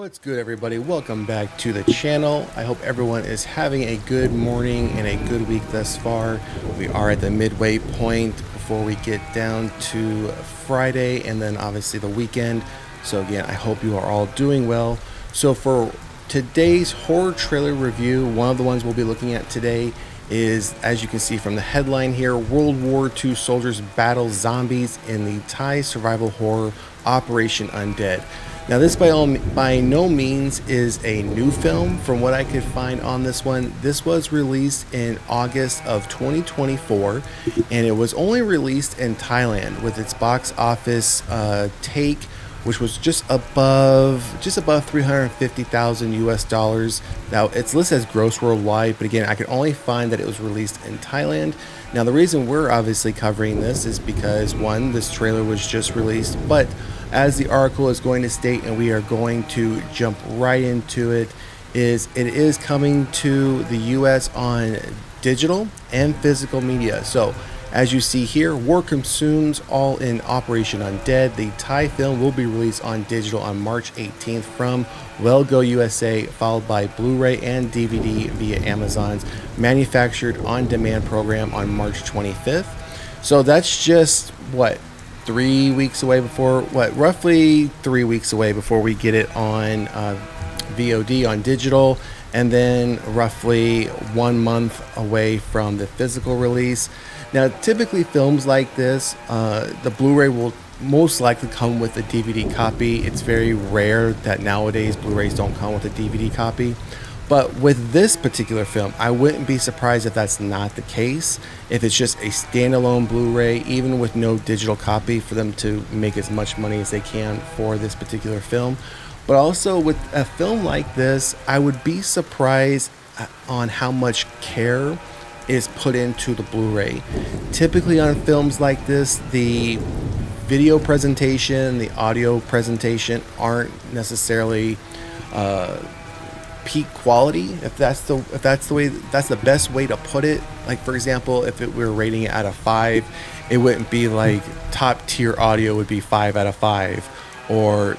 What's good, everybody? Welcome back to the channel. I hope everyone is having a good morning and a good week thus far. We are at the midway point before we get down to Friday and then obviously the weekend. So again, I hope you are all doing well. So for today's horror trailer review, one of the ones we'll be looking at today is, as you can see from the headline here, World War II soldiers battle zombies in the Thai survival horror Operation Undead. Now, this by no means is a new film. From what I could find on this one, this was released in August of 2024, and it was only released in Thailand with its box office take, which was just above 350,000 US dollars. Now, it's listed as gross worldwide, but again, I could only find that it was released in Thailand. Now, the reason we're obviously covering this is because, one, this trailer was just released, but as the article is going to state, and we are going to jump right into it, it is coming to the US on digital and physical media. So as you see here, war consumes all in Operation Undead. The Thai film will be released on digital on March 18th from Well Go USA, followed by Blu-ray and DVD via Amazon's manufactured on-demand program on March 25th. So that's just what, 3 weeks away before, roughly 3 weeks away before we get it on VOD on digital, and then roughly 1 month away from the physical release. Now, typically films like this, the Blu-ray will most likely come with a DVD copy. It's very rare that nowadays Blu-rays don't come with a DVD copy. But with this particular film, I wouldn't be surprised if that's not the case. If it's just a standalone Blu-ray, even with no digital copy, for them to make as much money as they can for this particular film. But also with a film like this, I would be surprised on how much care is put into the Blu-ray. Typically on films like this, the video presentation, the audio presentation aren't necessarily peak quality, if that's the best way to put it. Like, for example, if we're rating it out of 5, it wouldn't be like top tier audio would be 5 out of 5, or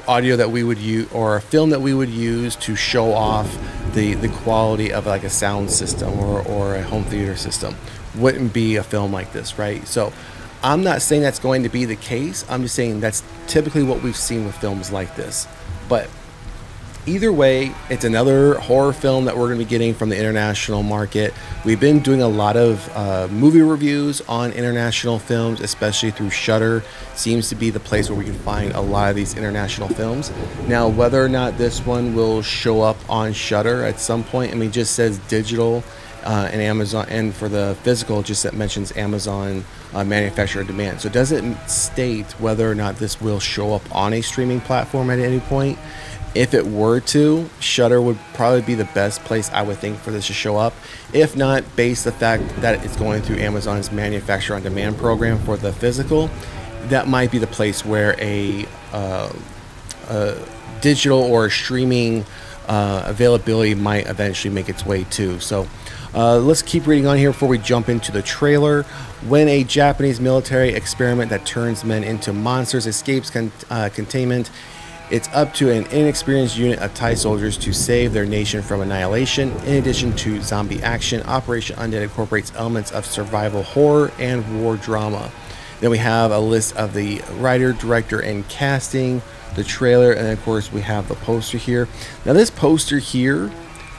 audio that we would use, or a film that we would use to show off the quality of like a sound system or a home theater system wouldn't be a film like this, right? So I'm not saying that's going to be the case. I'm just saying that's typically what we've seen with films like this. But either way, it's another horror film that we're going to be getting from the international market. We've been doing a lot of movie reviews on international films, especially through Shudder. Seems to be the place where we can find a lot of these international films. Now, whether or not this one will show up on Shudder at some point, it just says digital and Amazon, and for the physical, just that mentions Amazon manufacturer demand. So it doesn't state whether or not this will show up on a streaming platform at any point. If it were to, Shudder would probably be the best place, I would think, for this to show up. If not, based the fact that it's going through Amazon's manufacturer on demand program for the physical, that might be the place where a digital or streaming availability might eventually make its way to. So let's keep reading on here before we jump into the trailer. When a Japanese military experiment that turns men into monsters escapes containment, it's up to an inexperienced unit of Thai soldiers to save their nation from annihilation. In addition to zombie action, Operation Undead incorporates elements of survival horror and war drama. Then we have a list of the writer, director, and casting, the trailer, and of course we have the poster here. Now, this poster here,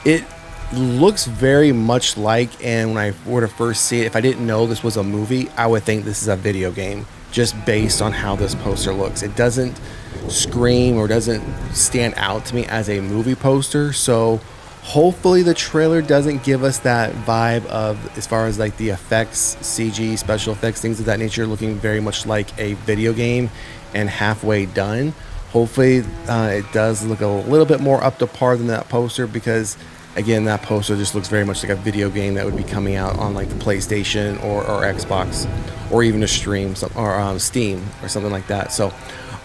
it looks very much like, and when I were to first see it, if I didn't know this was a movie, I would think this is a video game, just based on how this poster looks. It doesn't scream or doesn't stand out to me as a movie poster. So hopefully the trailer doesn't give us that vibe of, as far as like the effects, CG, special effects, things of that nature, looking very much like a video game and halfway done. Hopefully it does look a little bit more up to par than that poster, because again, that poster just looks very much like a video game that would be coming out on like the PlayStation or Xbox, or even a stream, or Steam or something like that. So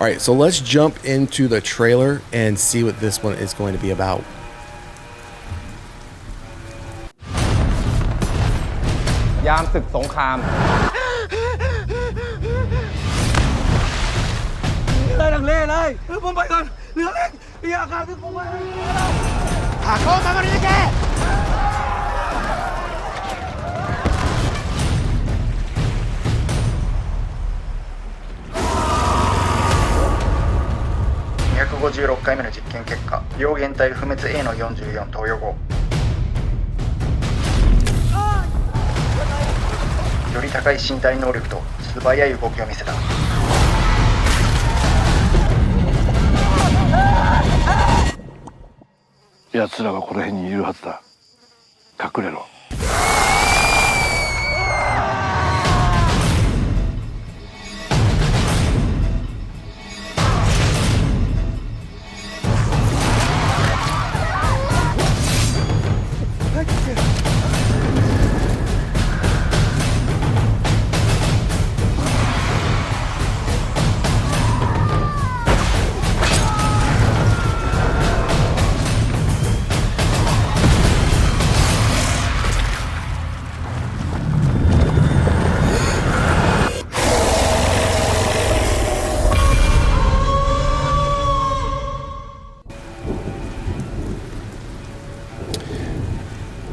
all right, so let's jump into the trailer and see what this one is going to be about. ยามศึกสงคราม เรือลังเลเลยผมไปก่อนเรือเล็ก 256回目の実験結果、病原体不滅 A の44投与後、より高い身体能力と素早い動きを見せた。奴らはこの辺にいるはずだ。隠れろ。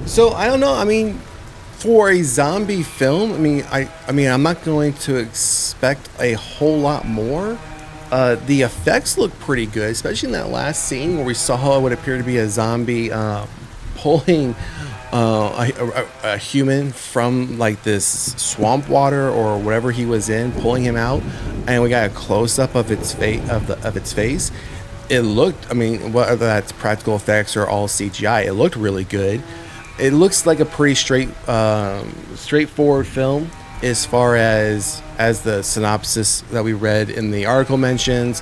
So I don't know. I mean, for a zombie film, I mean, I'm not going to expect a whole lot more. The effects look pretty good, especially in that last scene where we saw what appeared to be a zombie pulling a human from like this swamp water or whatever he was in, pulling him out, and we got a close up of its face of its face. It looked, I mean, whether that's practical effects or all CGI, it looked really good. It looks like a pretty straightforward film as far as the synopsis that we read in the article mentions.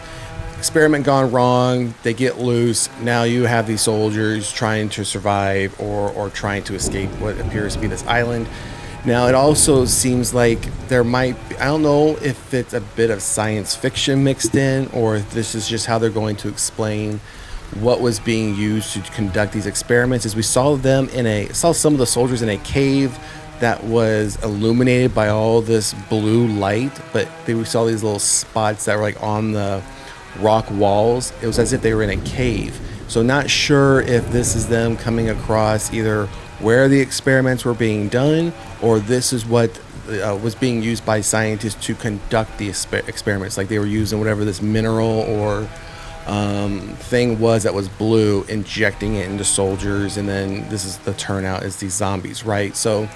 Experiment gone wrong, they get loose. Now you have these soldiers trying to survive or trying to escape what appears to be this island. Now it also seems like there might be, I don't know if it's a bit of science fiction mixed in or if this is just how they're going to explain what was being used to conduct these experiments. As we saw some of the soldiers in a cave that was illuminated by all this blue light, but we saw these little spots that were like on the rock walls. It was as if they were in a cave. So not sure if this is them coming across either where the experiments were being done or this is what was being used by scientists to conduct the experiments. Like they were using whatever this mineral or thing was that was blue, injecting it into soldiers, and then this is the turnout is these zombies, right? So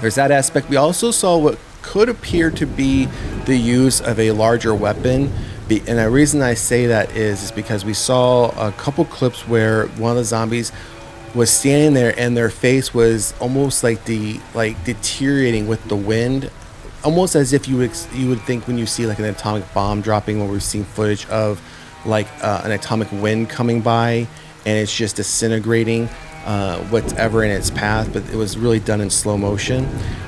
there's that aspect. We also saw what could appear to be the use of a larger weapon, and the reason I say that is because we saw a couple clips where one of the zombies was standing there and their face was almost like deteriorating with the wind, almost as if you would think when you see like an atomic bomb dropping, when we've seen footage of like an atomic wind coming by and it's just disintegrating whatever in its path, but it was really done in slow motion.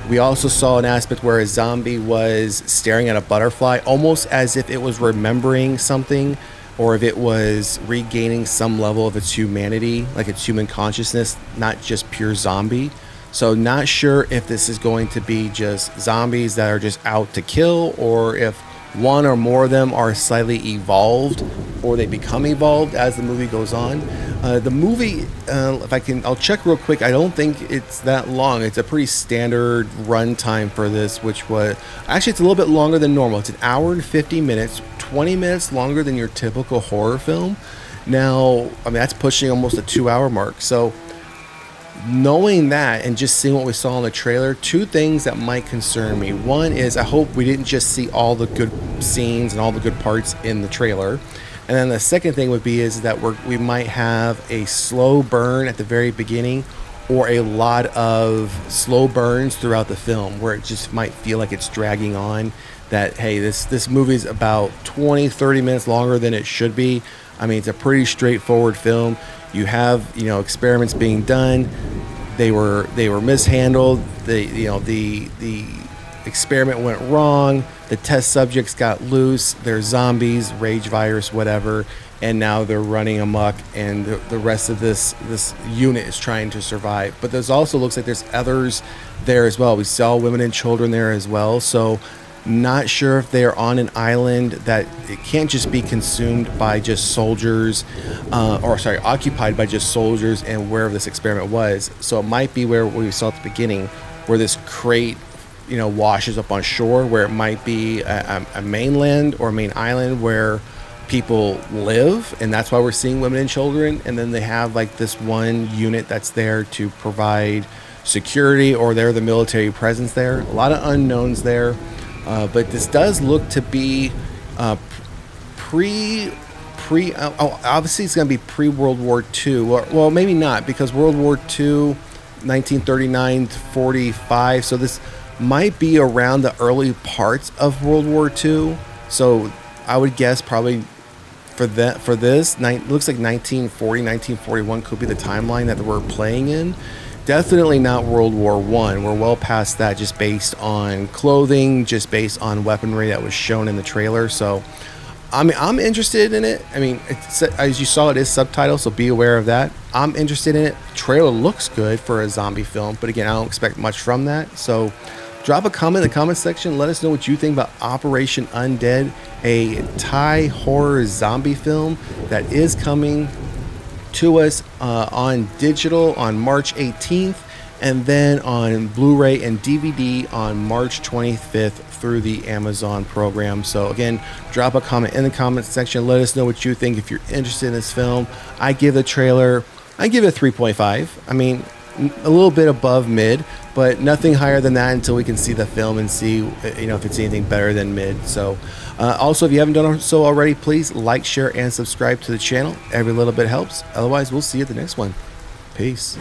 We also saw an aspect where a zombie was staring at a butterfly almost as if it was remembering something or if it was regaining some level of its humanity, like its human consciousness, not just pure zombie. So not sure if this is going to be just zombies that are just out to kill or if one or more of them are slightly evolved or they become evolved as the movie goes on. The movie, I'll check real quick. I don't think it's that long. It's a pretty standard run time for this, which was actually it's a little bit longer than normal. It's an hour and 50 minutes, 20 minutes longer than your typical horror film. Now, I mean, that's pushing almost a 2-hour mark. So knowing that and just seeing what we saw in the trailer, two things that might concern me. One is I hope we didn't just see all the good scenes and all the good parts in the trailer. And then the second thing would be is that we might have a slow burn at the very beginning or a lot of slow burns throughout the film where it just might feel like it's dragging on, that, hey, this movie's about 20-30 minutes longer than it should be. I mean, it's a pretty straightforward film. You have, experiments being done. They were mishandled. The experiment went wrong. The test subjects got loose. They're zombies, rage virus, whatever, and now they're running amok. And the rest of this unit is trying to survive. But there's also looks like there's others there as well. We saw women and children there as well. So Not sure if they're on an island that it can't just be consumed by just soldiers, occupied by just soldiers and wherever this experiment was. So it might be where we saw at the beginning, where this crate, washes up on shore, where it might be a mainland or a main island where people live, and that's why we're seeing women and children. And then they have like this one unit that's there to provide security, or they're the military presence there. A lot of unknowns there. But this does look to be obviously it's going to be pre-World War II. Well, maybe not, because World War II, 1939 to 45. So this might be around the early parts of World War II. So I would guess probably for this, looks like 1940, 1941 could be the timeline that we're playing in. Definitely not World War One. We're well past that, just based on clothing, just based on weaponry that was shown in the trailer. So, I'm interested in it. I mean, as you saw, it is subtitled, so be aware of that. I'm interested in it. Trailer looks good for a zombie film, but again, I don't expect much from that. So, drop a comment in the comment section. Let us know what you think about Operation Undead, a Thai horror zombie film that is coming to us on digital on March 18th, and then on Blu-ray and DVD on March 25th through the Amazon program. So again, drop a comment in the comment section. Let us know what you think if you're interested in this film. I give it a 3.5. I mean, a little bit above mid, but nothing higher than that until we can see the film and see if it's anything better than mid. So also, if you haven't done so already, please like, share, and subscribe to the channel. Every little bit helps. Otherwise, we'll see you at the next one. Peace.